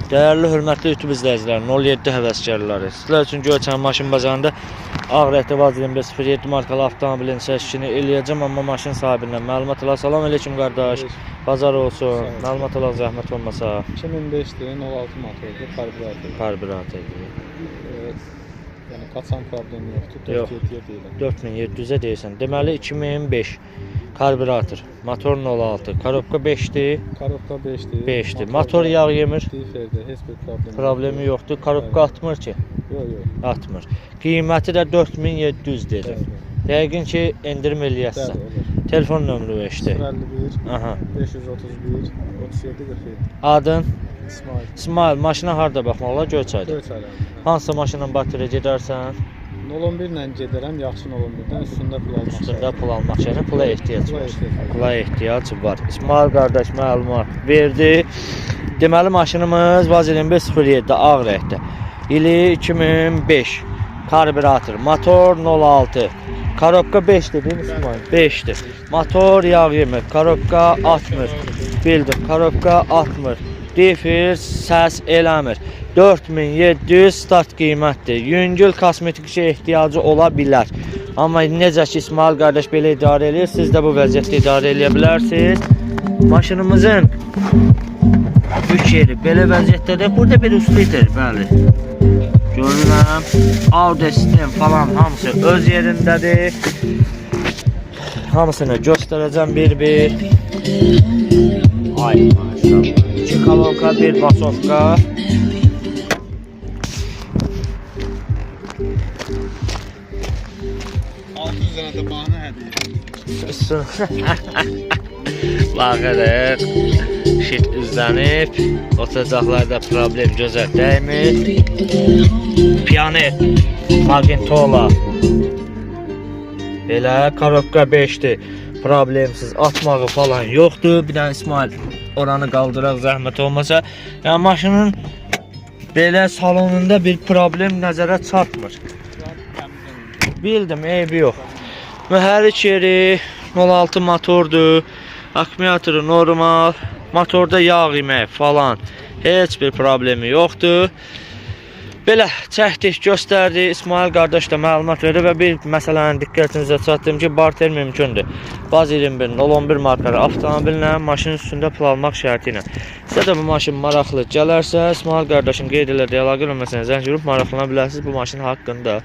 Değerli hörmətli YouTube izləyicilər, 07 həvəskarları. Sizlər üçün Göyçay maşın bazarında Ağrəhti Vaz 2507 markalı avtomobilin seçkini eləyəcəm, amma maşın sahibindən məlumat alaq. Salam aleyküm qardaş. Bazar olsun. Məlumat alaq zəhmət olmasa. 2005'dir, 06 motordur, karbüratör. Karbüratördir. Evet. Yəni qaçan problemi yoxdur. Yox. 47'ye deyiləm. 4700'e deyirsən. Deməli 2005 karbüratör. Motor 06. Korobka 5'dir. Korobka 5'dir. 5'dir. Motor yağ yemir. Diferdə heç bir Problemi yoxdur. Korobka atmır ki. Yox. Atmır. Qiyməti də 4700 dedim. Yəqin ki endirim eləyəsən. Olur. Telefon nömrə veşdi. 051 Aha. 531 37 47. Adın? İsmail. İsmail, maşına harda baxmaq olar? Göyçayda. Göyçayda. Hansı maşınla batırıya gedərsən? 01 ilə gedərəm, yaxşı 01-dən üstündə pul almaq. Üstündə pul almaq şəhərin pula ehtiyac var. Pula Pula ehtiyac var. İsmail qardaş məlumat verdi. Deməli maşınımız Vaz 2507 Ağrəhti. İli 2005. Karbüratör. Motor 06. Korobka 5'dir değil mi İsmail? 5'dir. Motor yağ yemir. Korobka atmır. Bildim. Korobka atmır. Difir səs eləmir. 4700 start qiymətdir. Yüngül kosmetik işə ehtiyacı ola bilər. Amma necə ki İsmail qardaş belə idarə edir, siz də bu vəziyyətdə idarə edə bilərsiniz. Maşınımızın yük yeri belə vəziyyətdədir. Burada bir üstlidir, bəli. Görürəm. Audio sistem falan hamısı öz yerindədir. Hamısını göstərəcəm bir-bir. Ay maşallah. 2 kolonka, 1 basovka. da bahane hediye. Baxırıq. Şit üzlənib. Otacaqlarda problem gözə dəymir. Piyanet. Magintola. Belə korobka 5'dir. Problemsiz atmağı falan yoxdur. Bir dənə İsmail oranı qaldıraq zəhmət olmasa. Yəni maşının belə salonunda bir problem nəzərə çarpmır. Bildim, eybi yox. Mühərrik yeri 06 motordur. Akkumulatoru normal. Motorda yağ yemək falan heç bir problemi yoxdur. Belə çəkdik, göstərdi. İsmail qardaş da məlumat verdi və bir məsələni diqqətinizə çatdırdım ki, barter mümkündür. Vaz 21 011 markalı avtomobillə maşının üstündə pul almaq şərti ilə. Sizə də bu maşın maraqlı gələrsə, İsmail qardaşın qeyd elədiyi əlaqə nömrəsinə zəng vurub maraqlana bilərsiniz bu maşın haqqında.